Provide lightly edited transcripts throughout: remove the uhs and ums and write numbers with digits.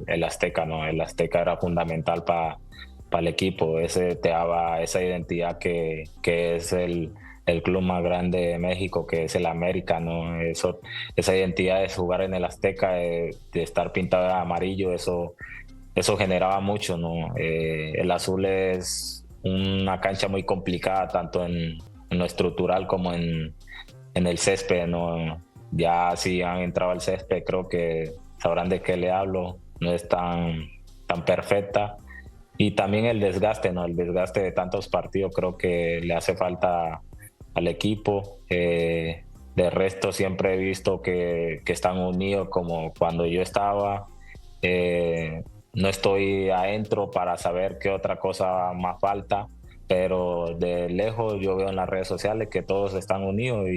el Azteca, ¿no? El Azteca era fundamental para el equipo. Ese te daba esa identidad que es el club más grande de México, que es el América, ¿no? Esa identidad de jugar en el Azteca, de estar pintado de amarillo, eso generaba mucho, ¿no? El azul es una cancha muy complicada, tanto en lo estructural como en el césped, ¿no? Ya si han entrado al césped, creo que sabrán de qué le hablo. No es tan perfecta. Y también el desgaste, ¿no? El desgaste de tantos partidos creo que le hace falta al equipo. De resto siempre he visto que están unidos como cuando yo estaba. No estoy adentro para saber qué otra cosa más falta, pero de lejos yo veo en las redes sociales que todos están unidos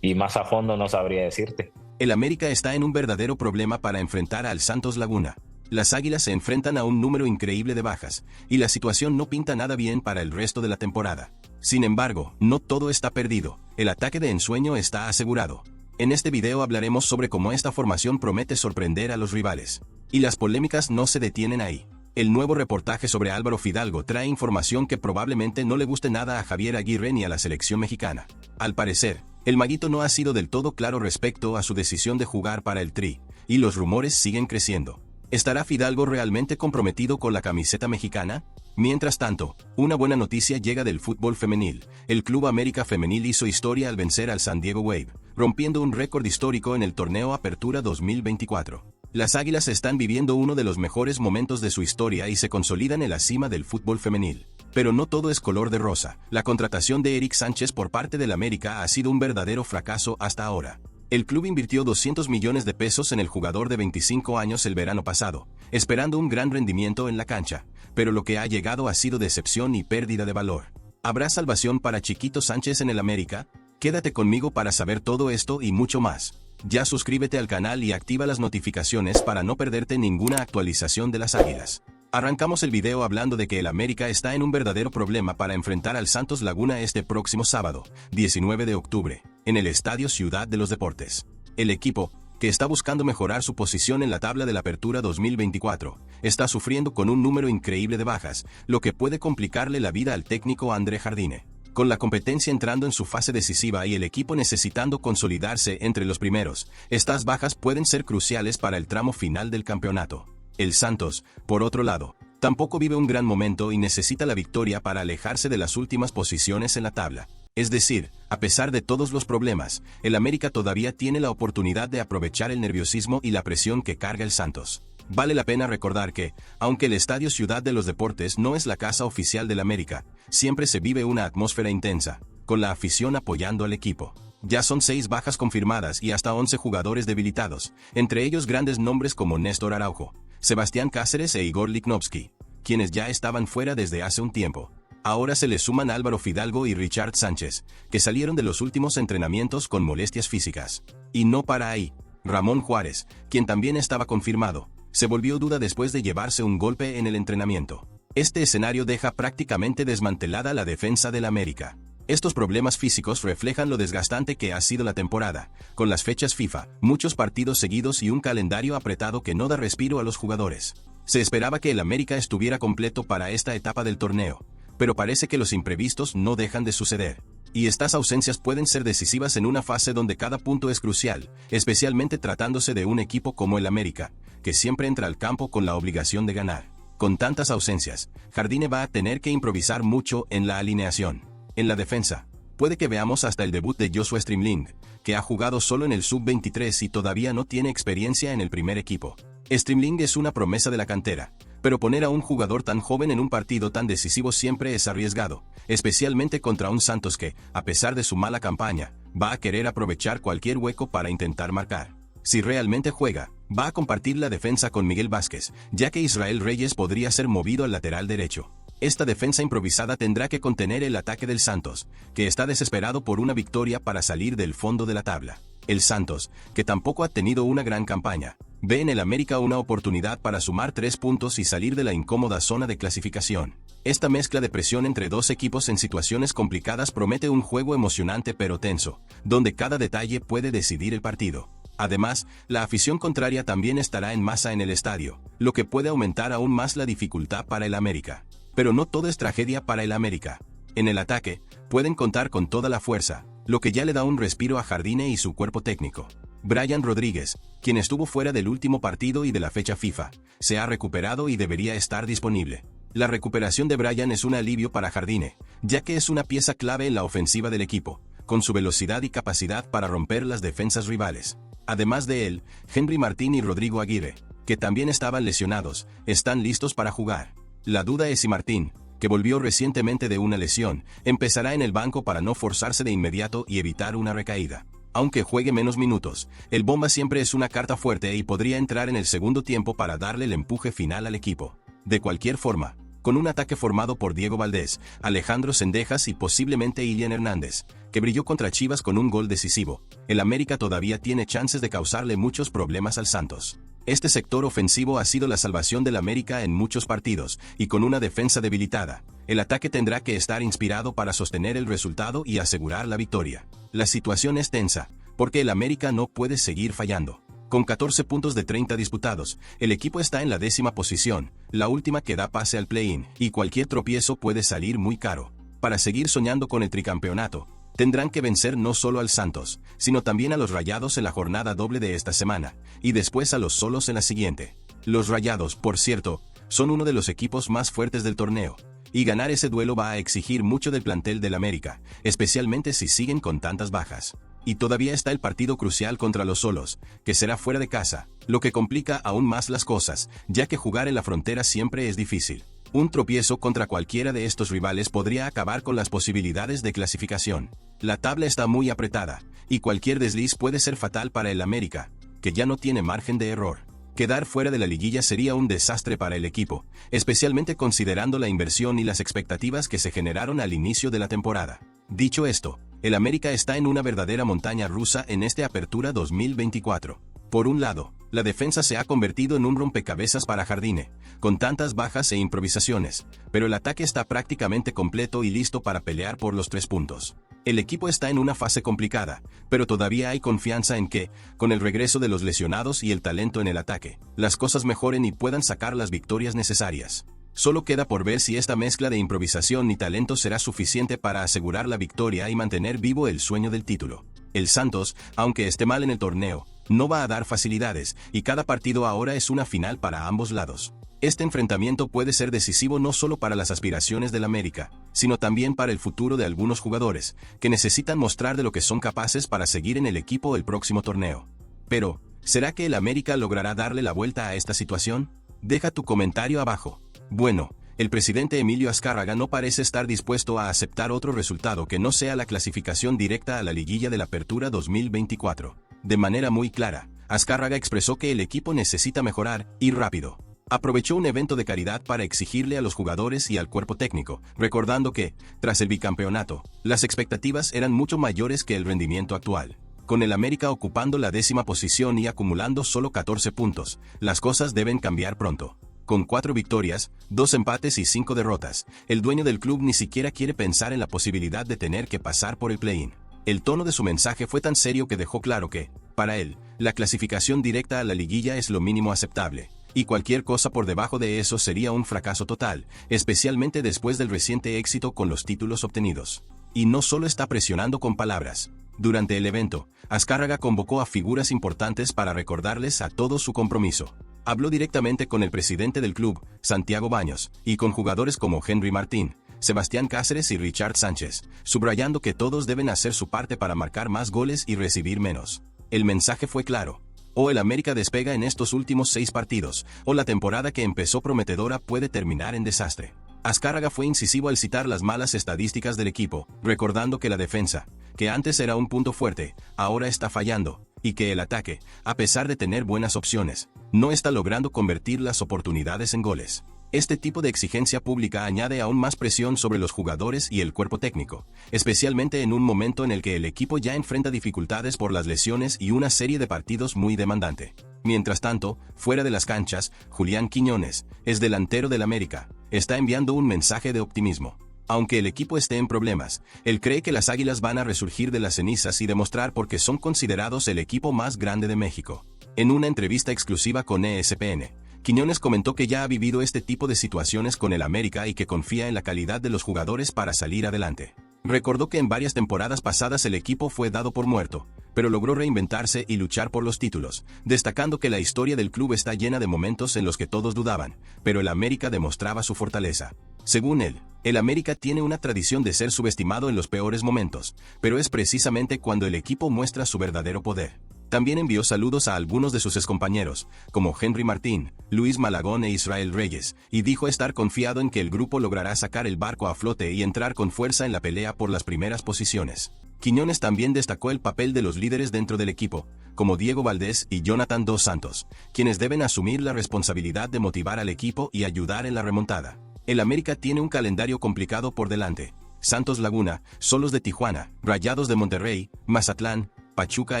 y más a fondo no sabría decirte. El América está en un verdadero problema para enfrentar al Santos Laguna. Las Águilas se enfrentan a un número increíble de bajas, y la situación no pinta nada bien para el resto de la temporada. Sin embargo, no todo está perdido, el ataque de ensueño está asegurado. En este video hablaremos sobre cómo esta formación promete sorprender a los rivales. Y las polémicas no se detienen ahí. El nuevo reportaje sobre Álvaro Fidalgo trae información que probablemente no le guste nada a Javier Aguirre ni a la selección mexicana. Al parecer, el maguito no ha sido del todo claro respecto a su decisión de jugar para el Tri, y los rumores siguen creciendo. ¿Estará Fidalgo realmente comprometido con la camiseta mexicana? Mientras tanto, una buena noticia llega del fútbol femenil. El Club América Femenil hizo historia al vencer al San Diego Wave, rompiendo un récord histórico en el torneo Apertura 2024. Las Águilas están viviendo uno de los mejores momentos de su historia y se consolidan en la cima del fútbol femenil. Pero no todo es color de rosa. La contratación de Eric Sánchez por parte del América ha sido un verdadero fracaso hasta ahora. El club invirtió 200 millones de pesos en el jugador de 25 años el verano pasado, esperando un gran rendimiento en la cancha, pero lo que ha llegado ha sido decepción y pérdida de valor. ¿Habrá salvación para Chiquito Sánchez en el América? Quédate conmigo para saber todo esto y mucho más. Ya suscríbete al canal y activa las notificaciones para no perderte ninguna actualización de las Águilas. Arrancamos el video hablando de que el América está en un verdadero problema para enfrentar al Santos Laguna este próximo sábado, 19 de octubre, en el Estadio Ciudad de los Deportes. El equipo, que está buscando mejorar su posición en la tabla de la Apertura 2024, está sufriendo con un número increíble de bajas, lo que puede complicarle la vida al técnico André Jardine. Con la competencia entrando en su fase decisiva y el equipo necesitando consolidarse entre los primeros, estas bajas pueden ser cruciales para el tramo final del campeonato. El Santos, por otro lado, tampoco vive un gran momento y necesita la victoria para alejarse de las últimas posiciones en la tabla. Es decir, a pesar de todos los problemas, el América todavía tiene la oportunidad de aprovechar el nerviosismo y la presión que carga el Santos. Vale la pena recordar que, aunque el Estadio Ciudad de los Deportes no es la casa oficial del América, siempre se vive una atmósfera intensa, con la afición apoyando al equipo. Ya son 6 bajas confirmadas y hasta 11 jugadores debilitados, entre ellos grandes nombres como Néstor Araujo, Sebastián Cáceres e Igor Lichnowsky, quienes ya estaban fuera desde hace un tiempo. Ahora se le suman Álvaro Fidalgo y Richard Sánchez, que salieron de los últimos entrenamientos con molestias físicas. Y no para ahí. Ramón Juárez, quien también estaba confirmado, se volvió duda después de llevarse un golpe en el entrenamiento. Este escenario deja prácticamente desmantelada la defensa del América. Estos problemas físicos reflejan lo desgastante que ha sido la temporada, con las fechas FIFA, muchos partidos seguidos y un calendario apretado que no da respiro a los jugadores. Se esperaba que el América estuviera completo para esta etapa del torneo, pero parece que los imprevistos no dejan de suceder. Y estas ausencias pueden ser decisivas en una fase donde cada punto es crucial, especialmente tratándose de un equipo como el América, que siempre entra al campo con la obligación de ganar. Con tantas ausencias, Jardine va a tener que improvisar mucho en la alineación. En la defensa, puede que veamos hasta el debut de Joshua Strimling, que ha jugado solo en el sub-23 y todavía no tiene experiencia en el primer equipo. Strimling es una promesa de la cantera, pero poner a un jugador tan joven en un partido tan decisivo siempre es arriesgado, especialmente contra un Santos que, a pesar de su mala campaña, va a querer aprovechar cualquier hueco para intentar marcar. Si realmente juega, va a compartir la defensa con Miguel Vázquez, ya que Israel Reyes podría ser movido al lateral derecho. Esta defensa improvisada tendrá que contener el ataque del Santos, que está desesperado por una victoria para salir del fondo de la tabla. El Santos, que tampoco ha tenido una gran campaña, ve en el América una oportunidad para sumar 3 puntos y salir de la incómoda zona de clasificación. Esta mezcla de presión entre dos equipos en situaciones complicadas promete un juego emocionante pero tenso, donde cada detalle puede decidir el partido. Además, la afición contraria también estará en masa en el estadio, lo que puede aumentar aún más la dificultad para el América. Pero no todo es tragedia para el América. En el ataque, pueden contar con toda la fuerza, lo que ya le da un respiro a Jardine y su cuerpo técnico. Brian Rodríguez, quien estuvo fuera del último partido y de la fecha FIFA, se ha recuperado y debería estar disponible. La recuperación de Brian es un alivio para Jardine, ya que es una pieza clave en la ofensiva del equipo, con su velocidad y capacidad para romper las defensas rivales. Además de él, Henry Martín y Rodrigo Aguirre, que también estaban lesionados, están listos para jugar. La duda es si Martín, que volvió recientemente de una lesión, empezará en el banco para no forzarse de inmediato y evitar una recaída. Aunque juegue menos minutos, el Bomba siempre es una carta fuerte y podría entrar en el segundo tiempo para darle el empuje final al equipo. De cualquier forma, con un ataque formado por Diego Valdés, Alejandro Cendejas y posiblemente Ilian Hernández, que brilló contra Chivas con un gol decisivo, el América todavía tiene chances de causarle muchos problemas al Santos. Este sector ofensivo ha sido la salvación del América en muchos partidos, y con una defensa debilitada, el ataque tendrá que estar inspirado para sostener el resultado y asegurar la victoria. La situación es tensa, porque el América no puede seguir fallando. Con 14 puntos de 30 disputados, el equipo está en la 10ª posición, la última que da pase al play-in, y cualquier tropiezo puede salir muy caro. Para seguir soñando con el tricampeonato, tendrán que vencer no solo al Santos, sino también a los Rayados en la jornada doble de esta semana, y después a los Solos en la siguiente. Los Rayados, por cierto, son uno de los equipos más fuertes del torneo, y ganar ese duelo va a exigir mucho del plantel del América, especialmente si siguen con tantas bajas. Y todavía está el partido crucial contra los Solos, que será fuera de casa, lo que complica aún más las cosas, ya que jugar en la frontera siempre es difícil. Un tropiezo contra cualquiera de estos rivales podría acabar con las posibilidades de clasificación. La tabla está muy apretada, y cualquier desliz puede ser fatal para el América, que ya no tiene margen de error. Quedar fuera de la liguilla sería un desastre para el equipo, especialmente considerando la inversión y las expectativas que se generaron al inicio de la temporada. Dicho esto, el América está en una verdadera montaña rusa en esta apertura 2024. Por un lado, la defensa se ha convertido en un rompecabezas para Jardine, con tantas bajas e improvisaciones, pero el ataque está prácticamente completo y listo para pelear por los 3 puntos. El equipo está en una fase complicada, pero todavía hay confianza en que, con el regreso de los lesionados y el talento en el ataque, las cosas mejoren y puedan sacar las victorias necesarias. Solo queda por ver si esta mezcla de improvisación y talento será suficiente para asegurar la victoria y mantener vivo el sueño del título. El Santos, aunque esté mal en el torneo, no va a dar facilidades, y cada partido ahora es una final para ambos lados. Este enfrentamiento puede ser decisivo no solo para las aspiraciones del América, sino también para el futuro de algunos jugadores, que necesitan mostrar de lo que son capaces para seguir en el equipo el próximo torneo. Pero, ¿será que el América logrará darle la vuelta a esta situación? Deja tu comentario abajo. Bueno, el presidente Emilio Azcárraga no parece estar dispuesto a aceptar otro resultado que no sea la clasificación directa a la liguilla de la Apertura 2024. De manera muy clara, Azcárraga expresó que el equipo necesita mejorar, y rápido. Aprovechó un evento de caridad para exigirle a los jugadores y al cuerpo técnico, recordando que, tras el bicampeonato, las expectativas eran mucho mayores que el rendimiento actual. Con el América ocupando la 10ª posición y acumulando solo 14 puntos, las cosas deben cambiar pronto. Con 4 victorias, 2 empates y 5 derrotas, el dueño del club ni siquiera quiere pensar en la posibilidad de tener que pasar por el play-in. El tono de su mensaje fue tan serio que dejó claro que, para él, la clasificación directa a la liguilla es lo mínimo aceptable, y cualquier cosa por debajo de eso sería un fracaso total, especialmente después del reciente éxito con los títulos obtenidos. Y no solo está presionando con palabras. Durante el evento, Azcárraga convocó a figuras importantes para recordarles a todos su compromiso. Habló directamente con el presidente del club, Santiago Baños, y con jugadores como Henry Martín, Sebastián Cáceres y Richard Sánchez, subrayando que todos deben hacer su parte para marcar más goles y recibir menos. El mensaje fue claro. O el América despega en estos últimos 6 partidos, o la temporada que empezó prometedora puede terminar en desastre. Azcárraga fue incisivo al citar las malas estadísticas del equipo, recordando que la defensa, que antes era un punto fuerte, ahora está fallando, y que el ataque, a pesar de tener buenas opciones, no está logrando convertir las oportunidades en goles. Este tipo de exigencia pública añade aún más presión sobre los jugadores y el cuerpo técnico, especialmente en un momento en el que el equipo ya enfrenta dificultades por las lesiones y una serie de partidos muy demandante. Mientras tanto, fuera de las canchas, Julián Quiñones, es delantero del América, está enviando un mensaje de optimismo. Aunque el equipo esté en problemas, él cree que las Águilas van a resurgir de las cenizas y demostrar por qué son considerados el equipo más grande de México. En una entrevista exclusiva con ESPN, Quiñones comentó que ya ha vivido este tipo de situaciones con el América y que confía en la calidad de los jugadores para salir adelante. Recordó que en varias temporadas pasadas el equipo fue dado por muerto, pero logró reinventarse y luchar por los títulos, destacando que la historia del club está llena de momentos en los que todos dudaban, pero el América demostraba su fortaleza. Según él, el América tiene una tradición de ser subestimado en los peores momentos, pero es precisamente cuando el equipo muestra su verdadero poder. También envió saludos a algunos de sus excompañeros, como Henry Martín, Luis Malagón e Israel Reyes, y dijo estar confiado en que el grupo logrará sacar el barco a flote y entrar con fuerza en la pelea por las primeras posiciones. Quiñones también destacó el papel de los líderes dentro del equipo, como Diego Valdés y Jonathan Dos Santos, quienes deben asumir la responsabilidad de motivar al equipo y ayudar en la remontada. El América tiene un calendario complicado por delante: Santos Laguna, Solos de Tijuana, Rayados de Monterrey, Mazatlán, Pachuca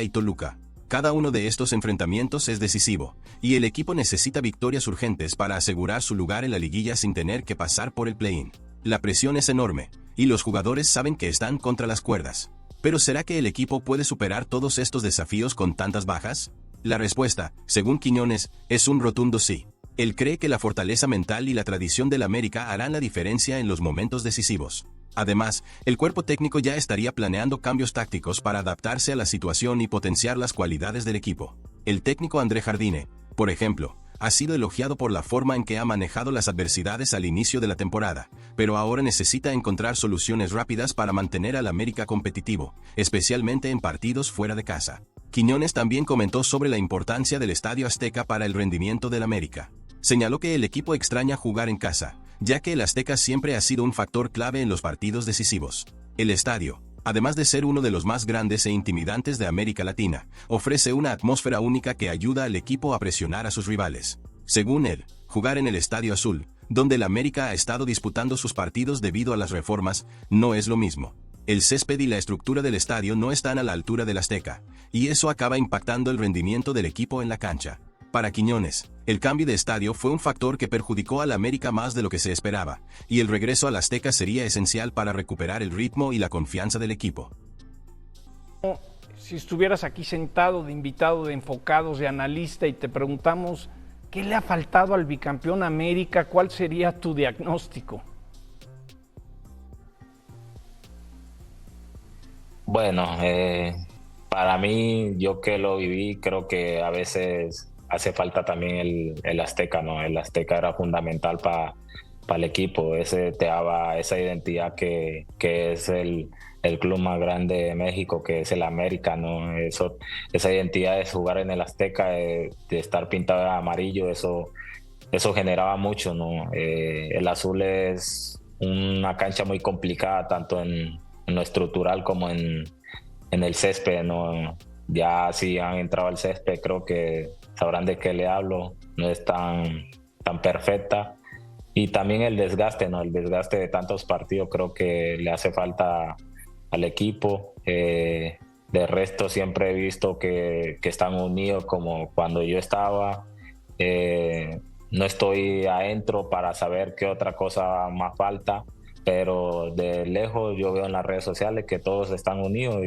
y Toluca. Cada uno de estos enfrentamientos es decisivo, y el equipo necesita victorias urgentes para asegurar su lugar en la liguilla sin tener que pasar por el play-in. La presión es enorme, y los jugadores saben que están contra las cuerdas. ¿Pero será que el equipo puede superar todos estos desafíos con tantas bajas? La respuesta, según Quiñones, es un rotundo sí. Él cree que la fortaleza mental y la tradición del América harán la diferencia en los momentos decisivos. Además, el cuerpo técnico ya estaría planeando cambios tácticos para adaptarse a la situación y potenciar las cualidades del equipo. El técnico André Jardine, por ejemplo, ha sido elogiado por la forma en que ha manejado las adversidades al inicio de la temporada, pero ahora necesita encontrar soluciones rápidas para mantener al América competitivo, especialmente en partidos fuera de casa. Quiñones también comentó sobre la importancia del Estadio Azteca para el rendimiento del América. Señaló que el equipo extraña jugar en casa, ya que el Azteca siempre ha sido un factor clave en los partidos decisivos. El estadio, además de ser uno de los más grandes e intimidantes de América Latina, ofrece una atmósfera única que ayuda al equipo a presionar a sus rivales. Según él, jugar en el Estadio Azul, donde el América ha estado disputando sus partidos debido a las reformas, no es lo mismo. El césped y la estructura del estadio no están a la altura del Azteca, y eso acaba impactando el rendimiento del equipo en la cancha. Para Quiñones, el cambio de estadio fue un factor que perjudicó al América más de lo que se esperaba, y el regreso al Azteca sería esencial para recuperar el ritmo y la confianza del equipo. Si estuvieras aquí sentado de invitado, de enfocados, de analista, y te preguntamos ¿qué le ha faltado al bicampeón América? ¿Cuál sería tu diagnóstico? Bueno, para mí, yo que lo viví, creo que a veces hace falta también el Azteca, ¿no? El Azteca era fundamental para el equipo. Ese te daba esa identidad que es el club más grande de México, que es el América, ¿no? Esa identidad de jugar en el Azteca, de estar pintado de amarillo, eso generaba mucho, ¿no? El azul es una cancha muy complicada, tanto en lo estructural como en el césped, ¿no? Ya si han entrado al césped, creo que sabrán de qué le hablo. No es tan perfecta. Y también el desgaste, ¿no? El desgaste de tantos partidos creo que le hace falta al equipo. De resto siempre he visto que están unidos como cuando yo estaba. No estoy adentro para saber qué otra cosa más falta, pero de lejos yo veo en las redes sociales que todos están unidos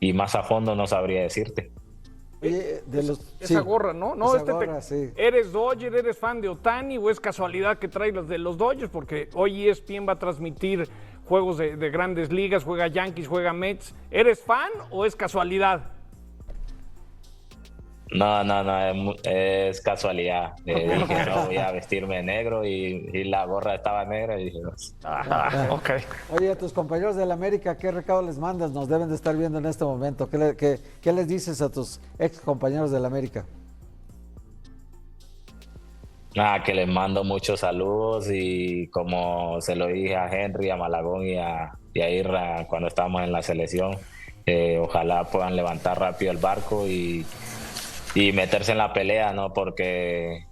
y más a fondo no sabría decirte. Oye, esa gorra, ¿no? No, esa gorra, sí. ¿Eres Dodger, eres fan de Ohtani o es casualidad que traes las de los Dodgers? Porque hoy ESPN va a transmitir juegos de grandes ligas, juega Yankees, juega Mets. ¿Eres fan o es casualidad? No, es casualidad. Dije, no, voy a vestirme de negro y la gorra estaba negra y dije, no. Ok. Oye, a tus compañeros del América, ¿qué recado les mandas? Nos deben de estar viendo en este momento. ¿Qué les dices a tus ex compañeros del América? Nada, que les mando muchos saludos y como se lo dije a Henry, a Malagón y a Irra cuando estábamos en la selección, ojalá puedan levantar rápido el barco y meterse en la pelea, ¿no? Porque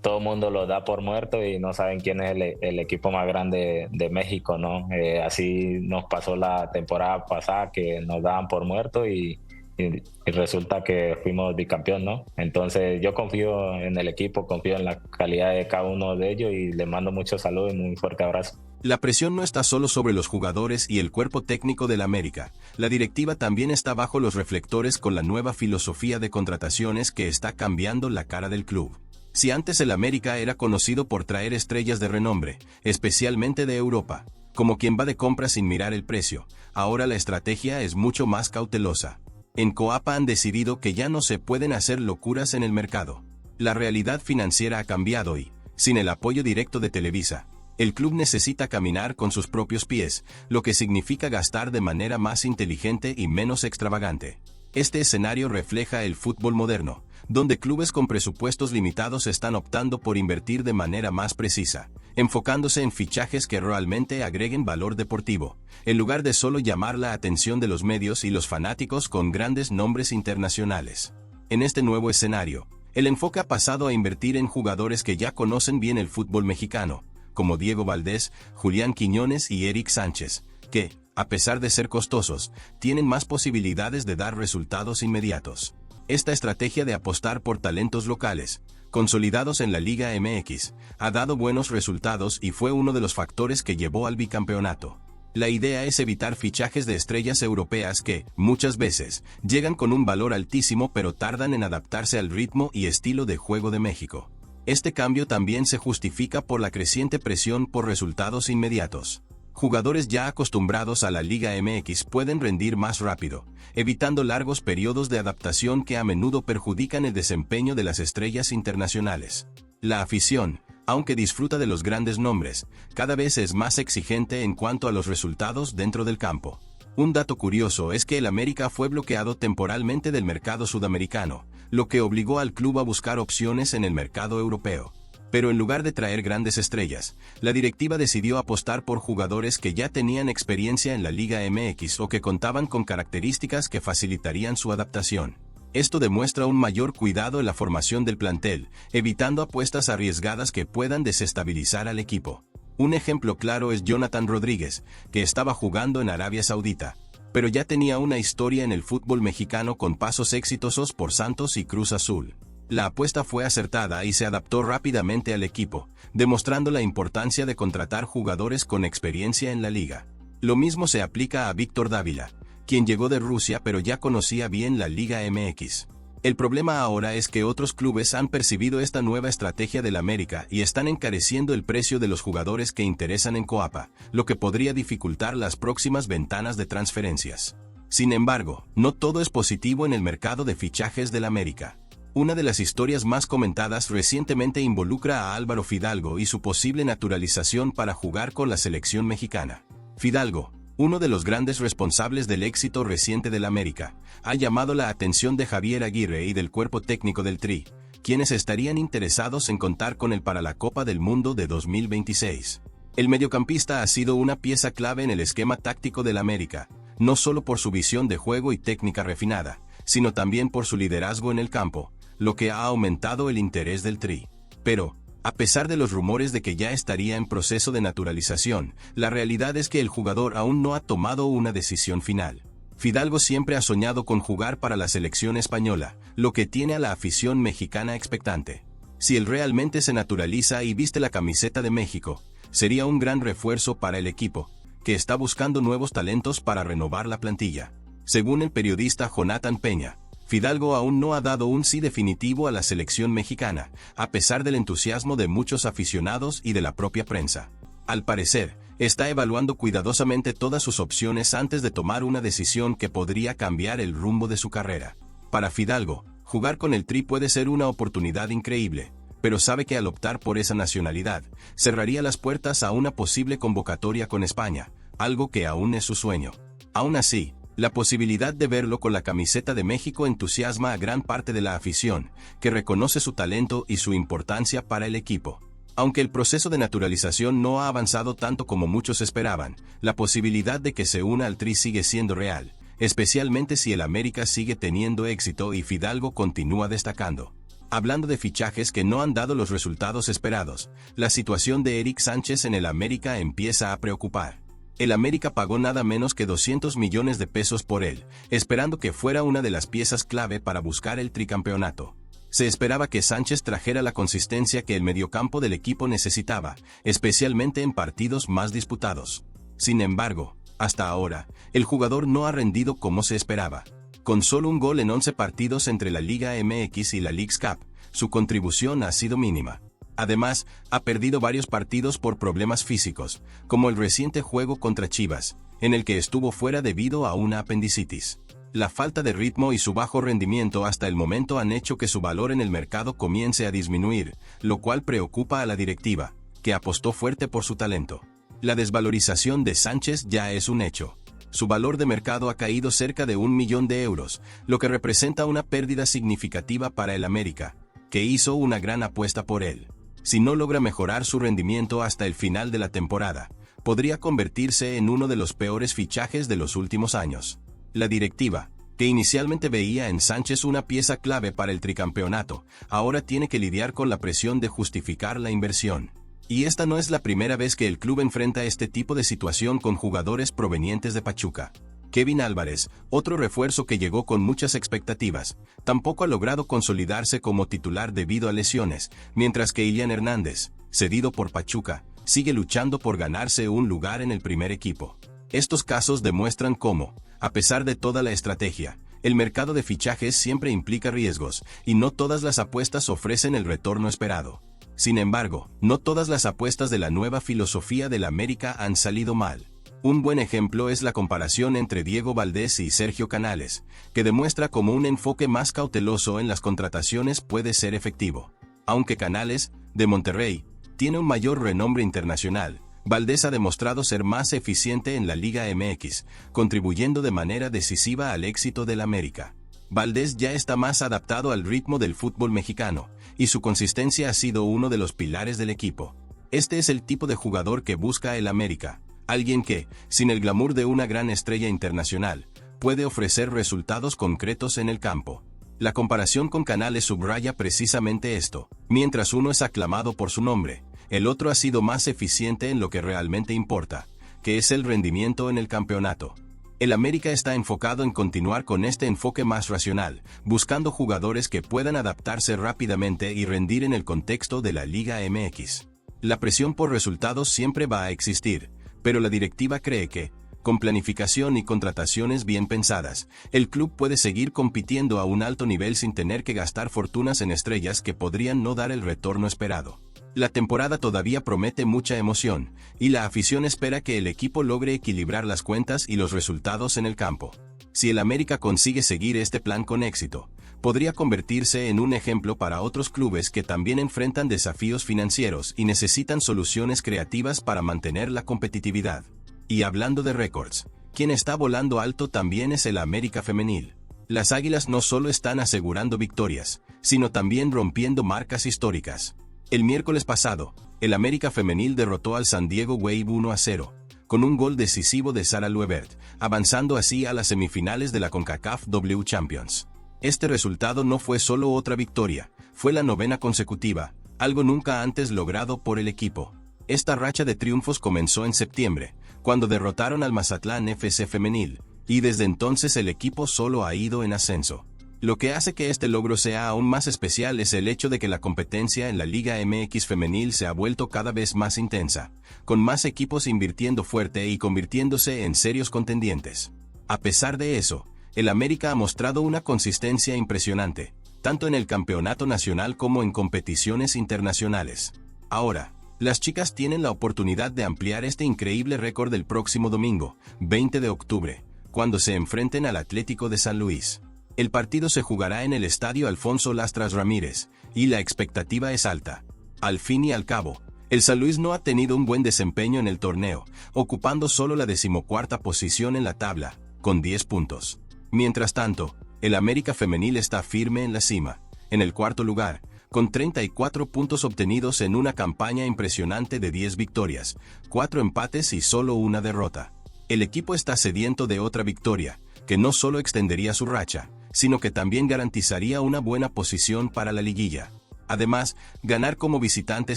todo el mundo lo da por muerto y no saben quién es el equipo más grande de México, ¿no? Así nos pasó la temporada pasada, que nos daban por muerto y y resulta que fuimos bicampeón, ¿no? Entonces yo confío en el equipo, confío en la calidad de cada uno de ellos y les mando mucho salud y un fuerte abrazo. La presión no está solo sobre los jugadores y el cuerpo técnico del América. La directiva también está bajo los reflectores con la nueva filosofía de contrataciones que está cambiando la cara del club. Si antes el América era conocido por traer estrellas de renombre, especialmente de Europa, como quien va de compra sin mirar el precio, ahora la estrategia es mucho más cautelosa. En Coapa han decidido que ya no se pueden hacer locuras en el mercado. La realidad financiera ha cambiado y, sin el apoyo directo de Televisa, el club necesita caminar con sus propios pies, lo que significa gastar de manera más inteligente y menos extravagante. Este escenario refleja el fútbol moderno, donde clubes con presupuestos limitados están optando por invertir de manera más precisa, enfocándose en fichajes que realmente agreguen valor deportivo, en lugar de solo llamar la atención de los medios y los fanáticos con grandes nombres internacionales. En este nuevo escenario, el enfoque ha pasado a invertir en jugadores que ya conocen bien el fútbol mexicano, como Diego Valdés, Julián Quiñones y Eric Sánchez, que, a pesar de ser costosos, tienen más posibilidades de dar resultados inmediatos. Esta estrategia de apostar por talentos locales, consolidados en la Liga MX, ha dado buenos resultados y fue uno de los factores que llevó al bicampeonato. La idea es evitar fichajes de estrellas europeas que, muchas veces, llegan con un valor altísimo pero tardan en adaptarse al ritmo y estilo de juego de México. Este cambio también se justifica por la creciente presión por resultados inmediatos. Jugadores ya acostumbrados a la Liga MX pueden rendir más rápido, evitando largos periodos de adaptación que a menudo perjudican el desempeño de las estrellas internacionales. La afición, aunque disfruta de los grandes nombres, cada vez es más exigente en cuanto a los resultados dentro del campo. Un dato curioso es que el América fue bloqueado temporalmente del mercado sudamericano, lo que obligó al club a buscar opciones en el mercado europeo. Pero en lugar de traer grandes estrellas, la directiva decidió apostar por jugadores que ya tenían experiencia en la Liga MX o que contaban con características que facilitarían su adaptación. Esto demuestra un mayor cuidado en la formación del plantel, evitando apuestas arriesgadas que puedan desestabilizar al equipo. Un ejemplo claro es Jonathan Rodríguez, que estaba jugando en Arabia Saudita, pero ya tenía una historia en el fútbol mexicano con pasos exitosos por Santos y Cruz Azul. La apuesta fue acertada y se adaptó rápidamente al equipo, demostrando la importancia de contratar jugadores con experiencia en la liga. Lo mismo se aplica a Víctor Dávila, quien llegó de Rusia pero ya conocía bien la Liga MX. El problema ahora es que otros clubes han percibido esta nueva estrategia del América y están encareciendo el precio de los jugadores que interesan en Coapa, lo que podría dificultar las próximas ventanas de transferencias. Sin embargo, no todo es positivo en el mercado de fichajes del América. Una de las historias más comentadas recientemente involucra a Álvaro Fidalgo y su posible naturalización para jugar con la selección mexicana. Fidalgo, uno de los grandes responsables del éxito reciente del América, ha llamado la atención de Javier Aguirre y del cuerpo técnico del Tri, quienes estarían interesados en contar con él para la Copa del Mundo de 2026. El mediocampista ha sido una pieza clave en el esquema táctico del América, no solo por su visión de juego y técnica refinada, sino también por su liderazgo en el campo, lo que ha aumentado el interés del Tri. Pero, a pesar de los rumores de que ya estaría en proceso de naturalización, la realidad es que el jugador aún no ha tomado una decisión final. Fidalgo siempre ha soñado con jugar para la selección española, lo que tiene a la afición mexicana expectante. Si él realmente se naturaliza y viste la camiseta de México, sería un gran refuerzo para el equipo, que está buscando nuevos talentos para renovar la plantilla. Según el periodista Jonathan Peña, Fidalgo aún no ha dado un sí definitivo a la selección mexicana, a pesar del entusiasmo de muchos aficionados y de la propia prensa. Al parecer, está evaluando cuidadosamente todas sus opciones antes de tomar una decisión que podría cambiar el rumbo de su carrera. Para Fidalgo, jugar con el Tri puede ser una oportunidad increíble, pero sabe que al optar por esa nacionalidad, cerraría las puertas a una posible convocatoria con España, algo que aún es su sueño. Aún así, la posibilidad de verlo con la camiseta de México entusiasma a gran parte de la afición, que reconoce su talento y su importancia para el equipo. Aunque el proceso de naturalización no ha avanzado tanto como muchos esperaban, la posibilidad de que se una al Tri sigue siendo real, especialmente si el América sigue teniendo éxito y Fidalgo continúa destacando. Hablando de fichajes que no han dado los resultados esperados, la situación de Eric Sánchez en el América empieza a preocupar. El América pagó nada menos que 200 millones de pesos por él, esperando que fuera una de las piezas clave para buscar el tricampeonato. Se esperaba que Sánchez trajera la consistencia que el mediocampo del equipo necesitaba, especialmente en partidos más disputados. Sin embargo, hasta ahora, el jugador no ha rendido como se esperaba. Con solo un gol en 11 partidos entre la Liga MX y la Leagues Cup, su contribución ha sido mínima. Además, ha perdido varios partidos por problemas físicos, como el reciente juego contra Chivas, en el que estuvo fuera debido a una apendicitis. La falta de ritmo y su bajo rendimiento hasta el momento han hecho que su valor en el mercado comience a disminuir, lo cual preocupa a la directiva, que apostó fuerte por su talento. La desvalorización de Sánchez ya es un hecho. Su valor de mercado ha caído cerca de 1 millón de euros, lo que representa una pérdida significativa para el América, que hizo una gran apuesta por él. Si no logra mejorar su rendimiento hasta el final de la temporada, podría convertirse en uno de los peores fichajes de los últimos años. La directiva, que inicialmente veía en Sánchez una pieza clave para el tricampeonato, ahora tiene que lidiar con la presión de justificar la inversión. Y esta no es la primera vez que el club enfrenta este tipo de situación con jugadores provenientes de Pachuca. Kevin Álvarez, otro refuerzo que llegó con muchas expectativas, tampoco ha logrado consolidarse como titular debido a lesiones, mientras que Ilian Hernández, cedido por Pachuca, sigue luchando por ganarse un lugar en el primer equipo. Estos casos demuestran cómo, a pesar de toda la estrategia, el mercado de fichajes siempre implica riesgos, y no todas las apuestas ofrecen el retorno esperado. Sin embargo, no todas las apuestas de la nueva filosofía del América han salido mal. Un buen ejemplo es la comparación entre Diego Valdés y Sergio Canales, que demuestra cómo un enfoque más cauteloso en las contrataciones puede ser efectivo. Aunque Canales, de Monterrey, tiene un mayor renombre internacional, Valdés ha demostrado ser más eficiente en la Liga MX, contribuyendo de manera decisiva al éxito del América. Valdés ya está más adaptado al ritmo del fútbol mexicano, y su consistencia ha sido uno de los pilares del equipo. Este es el tipo de jugador que busca el América, alguien que, sin el glamour de una gran estrella internacional, puede ofrecer resultados concretos en el campo. La comparación con Canales subraya precisamente esto. Mientras uno es aclamado por su nombre, el otro ha sido más eficiente en lo que realmente importa, que es el rendimiento en el campeonato. El América está enfocado en continuar con este enfoque más racional, buscando jugadores que puedan adaptarse rápidamente y rendir en el contexto de la Liga MX. La presión por resultados siempre va a existir, pero la directiva cree que, con planificación y contrataciones bien pensadas, el club puede seguir compitiendo a un alto nivel sin tener que gastar fortunas en estrellas que podrían no dar el retorno esperado. La temporada todavía promete mucha emoción, y la afición espera que el equipo logre equilibrar las cuentas y los resultados en el campo. Si el América consigue seguir este plan con éxito, podría convertirse en un ejemplo para otros clubes que también enfrentan desafíos financieros y necesitan soluciones creativas para mantener la competitividad. Y hablando de récords, quien está volando alto también es el América femenil. Las Águilas no solo están asegurando victorias, sino también rompiendo marcas históricas. El miércoles pasado, el América femenil derrotó al San Diego Wave 1-0, con un gol decisivo de Sara Luebert, avanzando así a las semifinales de la CONCACAF W Champions. Este resultado no fue solo otra victoria, fue la 9ª consecutiva, algo nunca antes logrado por el equipo. Esta racha de triunfos comenzó en septiembre, cuando derrotaron al Mazatlán FC femenil, y desde entonces el equipo solo ha ido en ascenso. Lo que hace que este logro sea aún más especial es el hecho de que la competencia en la Liga MX femenil se ha vuelto cada vez más intensa, con más equipos invirtiendo fuerte y convirtiéndose en serios contendientes. A pesar de eso, el América ha mostrado una consistencia impresionante, tanto en el campeonato nacional como en competiciones internacionales. Ahora, las chicas tienen la oportunidad de ampliar este increíble récord el próximo domingo, 20 de octubre, cuando se enfrenten al Atlético de San Luis. El partido se jugará en el Estadio Alfonso Lastras Ramírez, y la expectativa es alta. Al fin y al cabo, el San Luis no ha tenido un buen desempeño en el torneo, ocupando solo la 14ª posición en la tabla, con 10 puntos. Mientras tanto, el América femenil está firme en la cima, en el 4º lugar, con 34 puntos obtenidos en una campaña impresionante de 10 victorias, 4 empates y solo una derrota. El equipo está sediento de otra victoria, que no solo extendería su racha, sino que también garantizaría una buena posición para la liguilla. Además, ganar como visitante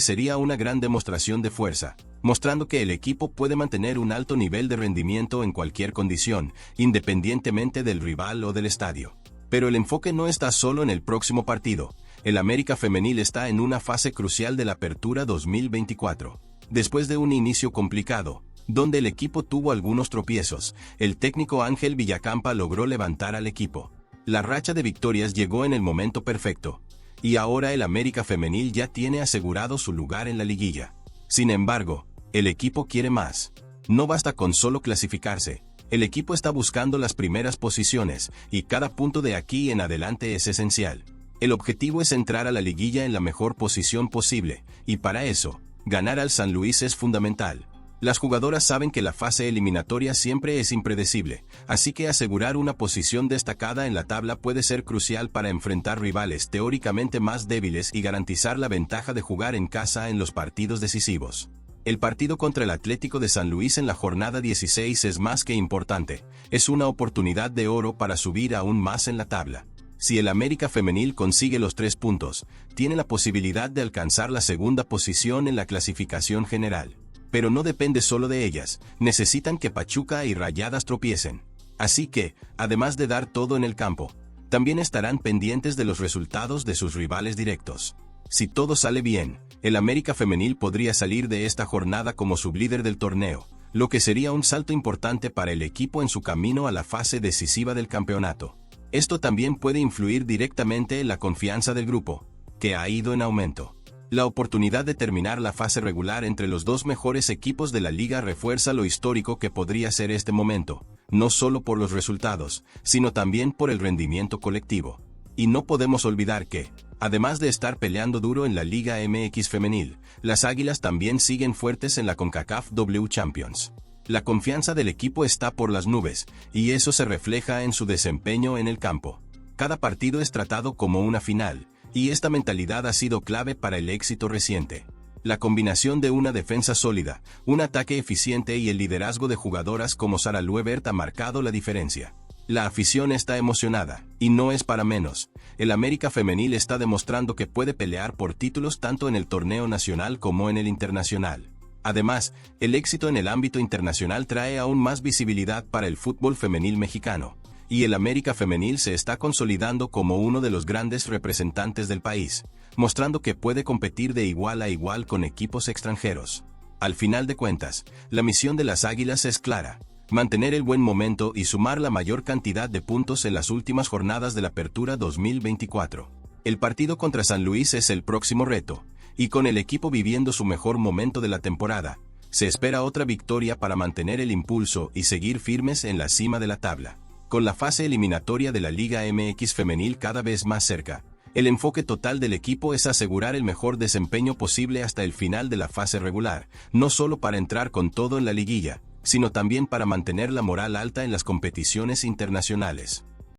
sería una gran demostración de fuerza, mostrando que el equipo puede mantener un alto nivel de rendimiento en cualquier condición, independientemente del rival o del estadio. Pero el enfoque no está solo en el próximo partido. El América Femenil está en una fase crucial de la Apertura 2024. Después de un inicio complicado, donde el equipo tuvo algunos tropiezos, el técnico Ángel Villacampa logró levantar al equipo. La racha de victorias llegó en el momento perfecto, y ahora el América Femenil ya tiene asegurado su lugar en la liguilla. Sin embargo, el equipo quiere más. No basta con solo clasificarse. El equipo está buscando las primeras posiciones, y cada punto de aquí en adelante es esencial. El objetivo es entrar a la liguilla en la mejor posición posible, y para eso, ganar al San Luis es fundamental. Las jugadoras saben que la fase eliminatoria siempre es impredecible, así que asegurar una posición destacada en la tabla puede ser crucial para enfrentar rivales teóricamente más débiles y garantizar la ventaja de jugar en casa en los partidos decisivos. El partido contra el Atlético de San Luis en la jornada 16 es más que importante, es una oportunidad de oro para subir aún más en la tabla. Si el América Femenil consigue los 3 puntos, tiene la posibilidad de alcanzar la segunda posición en la clasificación general. Pero no depende solo de ellas, necesitan que Pachuca y Rayadas tropiecen. Así que, además de dar todo en el campo, también estarán pendientes de los resultados de sus rivales directos. Si todo sale bien, el América Femenil podría salir de esta jornada como sublíder del torneo, lo que sería un salto importante para el equipo en su camino a la fase decisiva del campeonato. Esto también puede influir directamente en la confianza del grupo, que ha ido en aumento. La oportunidad de terminar la fase regular entre los dos mejores equipos de la liga refuerza lo histórico que podría ser este momento, no solo por los resultados, sino también por el rendimiento colectivo. Y no podemos olvidar que, además de estar peleando duro en la Liga MX Femenil, las Águilas también siguen fuertes en la CONCACAF W Champions. La confianza del equipo está por las nubes, y eso se refleja en su desempeño en el campo. Cada partido es tratado como una final, y esta mentalidad ha sido clave para el éxito reciente. La combinación de una defensa sólida, un ataque eficiente y el liderazgo de jugadoras como Sara Luebert ha marcado la diferencia. La afición está emocionada, y no es para menos. El América Femenil está demostrando que puede pelear por títulos tanto en el torneo nacional como en el internacional. Además, el éxito en el ámbito internacional trae aún más visibilidad para el fútbol femenil mexicano, y el América Femenil se está consolidando como uno de los grandes representantes del país, mostrando que puede competir de igual a igual con equipos extranjeros. Al final de cuentas, la misión de las Águilas es clara: mantener el buen momento y sumar la mayor cantidad de puntos en las últimas jornadas de la Apertura 2024. El partido contra San Luis es el próximo reto, y con el equipo viviendo su mejor momento de la temporada, se espera otra victoria para mantener el impulso y seguir firmes en la cima de la tabla. Con la fase eliminatoria de la Liga MX Femenil cada vez más cerca, el enfoque total del equipo es asegurar el mejor desempeño posible hasta el final de la fase regular, no solo para entrar con todo en la liguilla, sino también para mantener la moral alta en las competiciones internacionales.